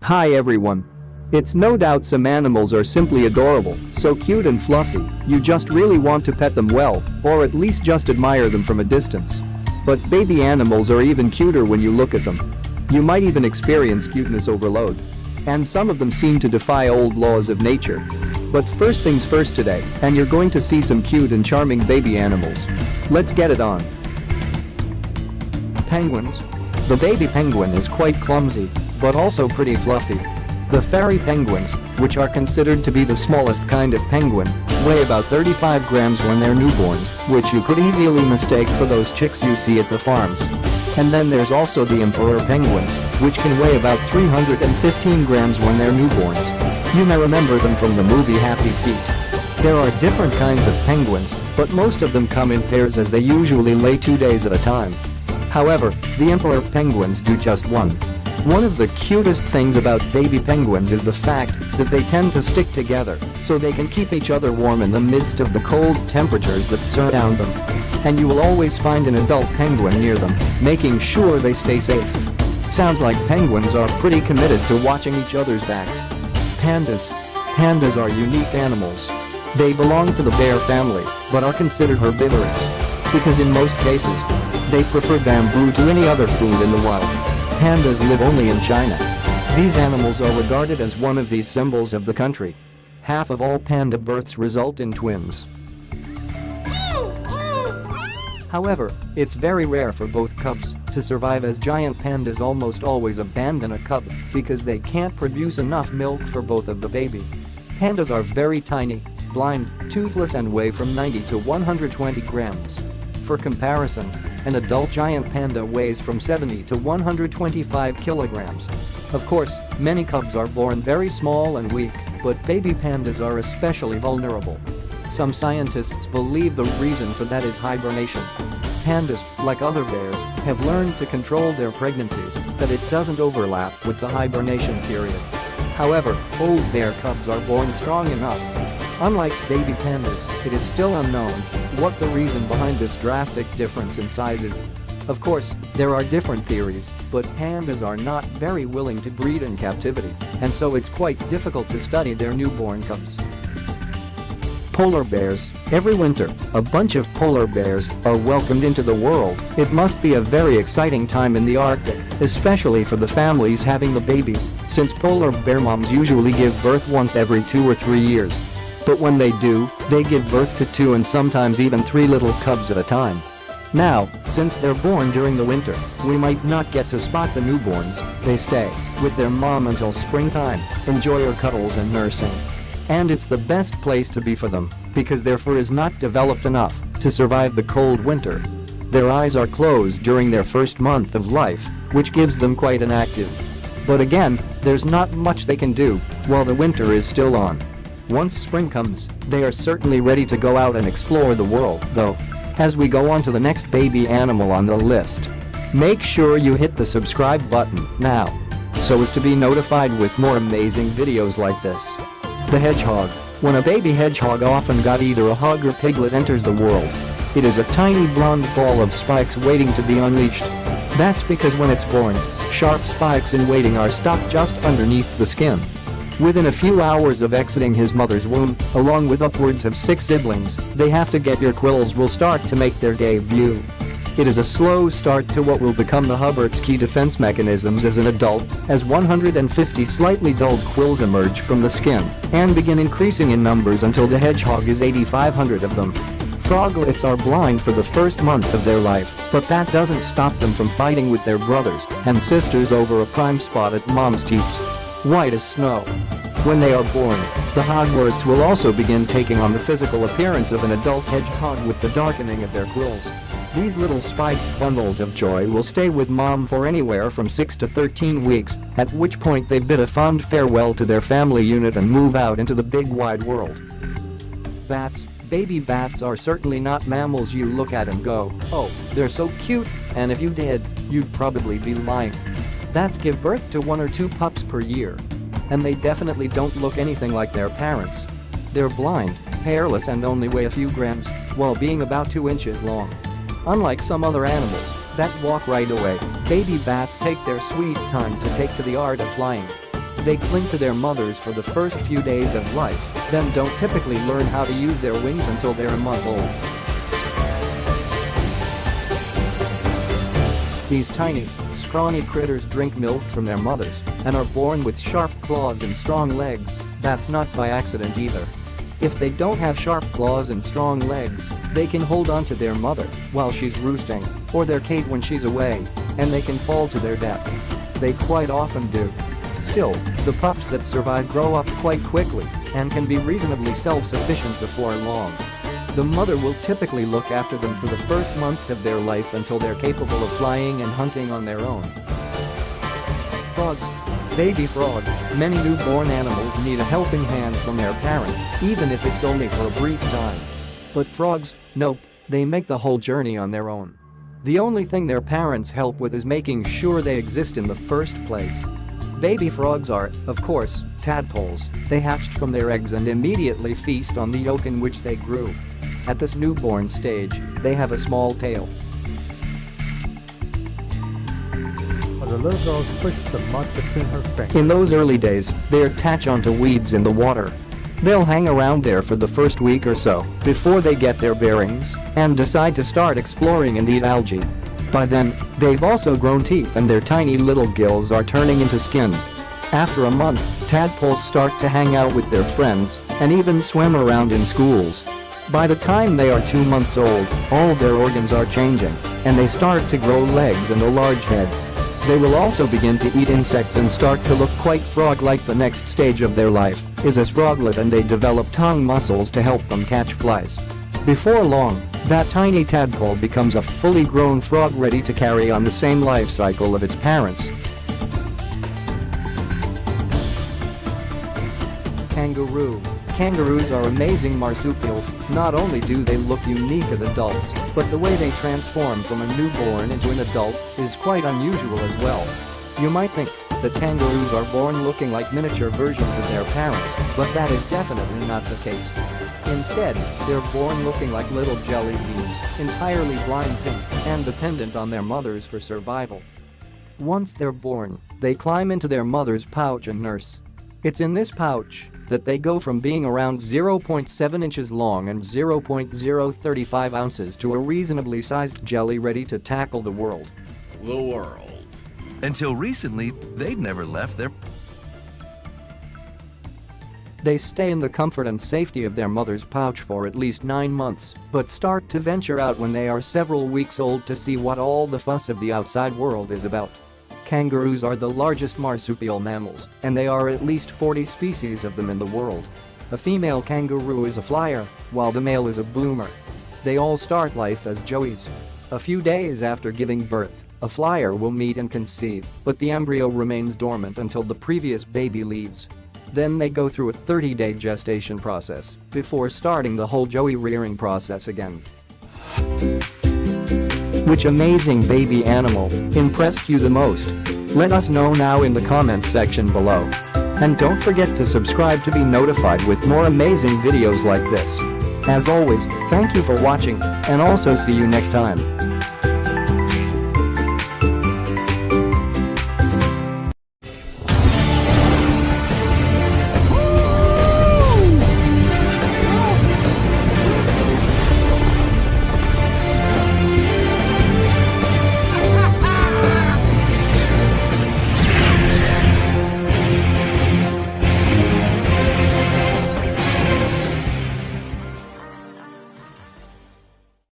Hi everyone. It's no doubt some animals are simply adorable, so cute and fluffy, you just really want to pet them well, or at least just admire them from a distance. But baby animals are even cuter when you look at them. You might even experience cuteness overload. And some of them seem to defy old laws of nature. But first things first today, and you're going to see some cute and charming baby animals. Let's get it on. Penguins. The baby penguin is quite clumsy, but also pretty fluffy. The fairy penguins, which are considered to be the smallest kind of penguin, weigh about 35 grams when they're newborns, which you could easily mistake for those chicks you see at the farms. And then there's also the emperor penguins, which can weigh about 315 grams when they're newborns. You may remember them from the movie Happy Feet. There are different kinds of penguins, but most of them come in pairs as they usually lay 2 days at a time. However, the emperor penguins do just one. One of the cutest things about baby penguins is the fact that they tend to stick together so they can keep each other warm in the midst of the cold temperatures that surround them. And you will always find an adult penguin near them, making sure they stay safe. Sounds like penguins are pretty committed to watching each other's backs. Pandas. Pandas are unique animals. They belong to the bear family, but are considered herbivorous. Because in most cases, they prefer bamboo to any other food in the wild. Pandas live only in China. These animals are regarded as one of these symbols of the country. Half of all panda births result in twins. However, it's very rare for both cubs to survive, as giant pandas almost always abandon a cub because they can't produce enough milk for both of the baby. Pandas are very tiny, blind, toothless and weigh from 90 to 120 grams. For comparison, an adult giant panda weighs from 70 to 125 kilograms. Of course, many cubs are born very small and weak, but baby pandas are especially vulnerable. Some scientists believe the reason for that is hibernation. Pandas, like other bears, have learned to control their pregnancies, that it doesn't overlap with the hibernation period. However, old bear cubs are born strong enough. Unlike baby pandas, it is still unknown what the reason behind this drastic difference in size is. Of course, there are different theories, but pandas are not very willing to breed in captivity, and so it's quite difficult to study their newborn cubs. Polar bears. Every winter, a bunch of polar bears are welcomed into the world. It must be a very exciting time in the Arctic, especially for the families having the babies, since polar bear moms usually give birth once every 2 or 3 years. But when they do, they give birth to 2 and sometimes even 3 little cubs at a time. Now, since they're born during the winter, we might not get to spot the newborns. They stay with their mom until springtime, enjoy her cuddles and nursing. And it's the best place to be for them, because their fur is not developed enough to survive the cold winter. Their eyes are closed during their first month of life, which gives them quite inactive. But again, there's not much they can do while the winter is still on. Once spring comes, they are certainly ready to go out and explore the world, though. As we go on to the next baby animal on the list, make sure you hit the subscribe button now, so as to be notified with more amazing videos like this. The hedgehog. When a baby hedgehog, often got either a hog or piglet, enters the world, it is a tiny blonde ball of spikes waiting to be unleashed. That's because when it's born, sharp spikes in waiting are stuck just underneath the skin. Within a few hours of exiting his mother's womb, along with upwards of 6 siblings, they have to get your quills will start to make their debut. It is a slow start to what will become the Hubbert's key defense mechanisms as an adult, as 150 slightly dulled quills emerge from the skin and begin increasing in numbers until the hedgehog is 8,500 of them. Froglets are blind for the first month of their life, but that doesn't stop them from fighting with their brothers and sisters over a prime spot at mom's teats. White as snow. When they are born, the Hogwarts will also begin taking on the physical appearance of an adult hedgehog with the darkening of their quills. These little spiked bundles of joy will stay with mom for anywhere from 6 to 13 weeks, at which point they bid a fond farewell to their family unit and move out into the big wide world. Bats. Baby bats are certainly not mammals you look at and go, "Oh, they're so cute," and if you did, you'd probably be lying. Bats give birth to 1 or 2 pups per year. And they definitely don't look anything like their parents. They're blind, hairless and only weigh a few grams, while being about 2 inches long. Unlike some other animals that walk right away, baby bats take their sweet time to take to the art of flying. They cling to their mothers for the first few days of life, then don't typically learn how to use their wings until they're a month old. These tiny, scrawny critters drink milk from their mothers and are born with sharp claws and strong legs. That's not by accident either. If they don't have sharp claws and strong legs, they can hold on to their mother while she's roosting, or their cage when she's away, and they can fall to their death. They quite often do. Still, the pups that survive grow up quite quickly and can be reasonably self-sufficient before long. The mother will typically look after them for the first months of their life until they're capable of flying and hunting on their own. Frogs. Baby frog. Many newborn animals need a helping hand from their parents, even if it's only for a brief time. But frogs, nope, they make the whole journey on their own. The only thing their parents help with is making sure they exist in the first place. Baby frogs are, of course, tadpoles. They hatched from their eggs and immediately feast on the yolk in which they grew. At this newborn stage, they have a small tail. The little girl pushed the mud between her fingers. In those early days, they attach onto weeds in the water. They'll hang around there for the first week or so before they get their bearings and decide to start exploring and eat algae. By then, they've also grown teeth and their tiny little gills are turning into skin. After a month, tadpoles start to hang out with their friends and even swim around in schools. By the time they are 2 months old, all their organs are changing and they start to grow legs and a large head. They will also begin to eat insects and start to look quite frog-like. The next stage of their life is as froglet, and they develop tongue muscles to help them catch flies. Before long, that tiny tadpole becomes a fully grown frog ready to carry on the same life cycle of its parents. Kangaroo. Kangaroos are amazing marsupials. Not only do they look unique as adults, but the way they transform from a newborn into an adult is quite unusual as well. You might think that kangaroos are born looking like miniature versions of their parents, but that is definitely not the case. Instead, they're born looking like little jelly beans, entirely blind pink and dependent on their mothers for survival. Once they're born, they climb into their mother's pouch and nurse. It's in this pouch that they go from being around 0.7 inches long and 0.035 ounces to a reasonably sized jelly ready to tackle the world. Until recently, they'd never left their... They stay in the comfort and safety of their mother's pouch for at least 9 months, but start to venture out when they are several weeks old to see what all the fuss of the outside world is about. Kangaroos are the largest marsupial mammals, and there are at least 40 species of them in the world. A female kangaroo is a flyer, while the male is a bloomer. They all start life as joeys. A few days after giving birth, a flyer will meet and conceive, but the embryo remains dormant until the previous baby leaves. Then they go through a 30-day gestation process before starting the whole joey rearing process again. Which amazing baby animal impressed you the most? Let us know now in the comments section below. And don't forget to subscribe to be notified with more amazing videos like this. As always, thank you for watching, and also see you next time.